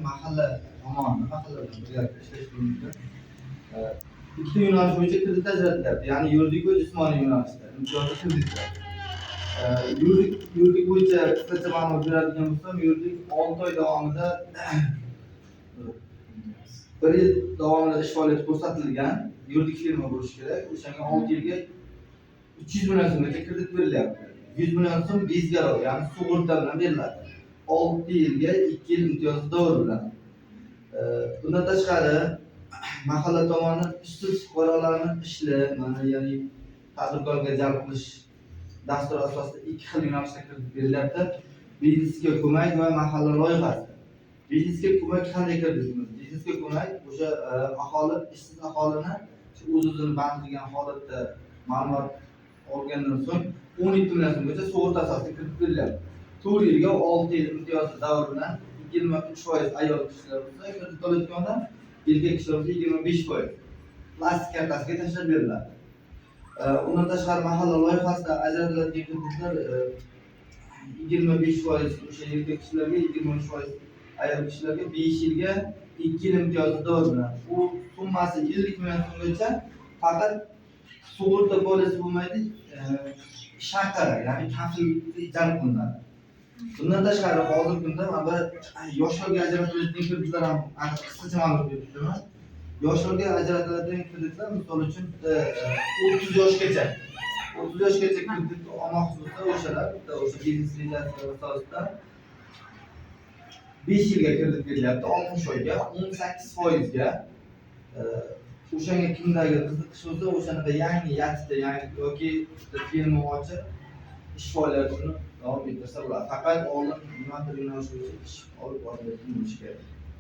mahalla tomoni, mahallalar birgalikda ishlash bo'yicha ikkita yo'nalish bo'yicha kredit ajratilyapti. Ya'ni yuridik va jismoniy yo'nalishda imtiyozli kreditlar. Yuridik bo'yicha qisqacha ma'lumot beradigan bo'lsam, yuridik 6 oy davomida 1 yil davomida ish faoliyati ko'rsatilgan yuridik firma bo'lishi kerak. O'shanga 6 yilga 300 million so'mgacha kredit berilyapti. 100 million so'm biz garov, ya'ni sug'urta bilan beriladi. 6 yilga 2 yil imtiyozli davr bilan. Bundan tashqari mahalla tomonidan ishsiz fuqarolarni mana ya'ni tadbirkorga jalb qilish dasturi asosida 2 xil yo'nalishda kredit berilyapti. Biznesga ko'mak va mahalla loyihasi. Biznesga ko'mak qanday kreditimiz? Biznesga ko'mak o'sha aholi, ishsiz aholini o'z-o'zini band qilgan holatda ma'lumot olgandan so'ng 12 million so'mgacha sug'urta asosida kredit berilyapti. 4 yilga 6 yil imtiyozli davr bilan 23% ayol kishilar bo'lsa, kredit olayotganda erkak kishilar bo'lsa 25% plastik kartasiga tashlab beriladi. Undan tashqari mahalla loyihasida ajratiladigan kreditlar 25% o'sha erkak kishilarga, 23% ayol kishilarga 5 yilga 2 yil imtiyozli davr bilan. Bu summasi 50 million so'mgacha faqat sug'urta polisi bo'lmaydi, shartlar, ya'ni kafillikka jalb qilinadi. Bundan tashqari hozirgi kunda mana yoshlarga ajratiladigan kreditlar ham qisqacha ma'lumot berib o'taman. Yoshlarga ajratiladigan kreditlar misol uchun 30 yoshgacha 30 yoshgacha kredit olmoqchi bo'lsa, o'shalar o'sha biznes rejasi asosida 5 yilga kredit berilyapti, 60 oyga 18% ga. O'shanga kimdagi qiziqish bo'lsa, o'shanaqa yangi yatishda, yangi yoki firma ochib ish faoliyatini davom ettirsa bo'ladi. Faqat oldin nimadir yo'nalish bo'yicha ish olib borayotgan bo'lishi kerak.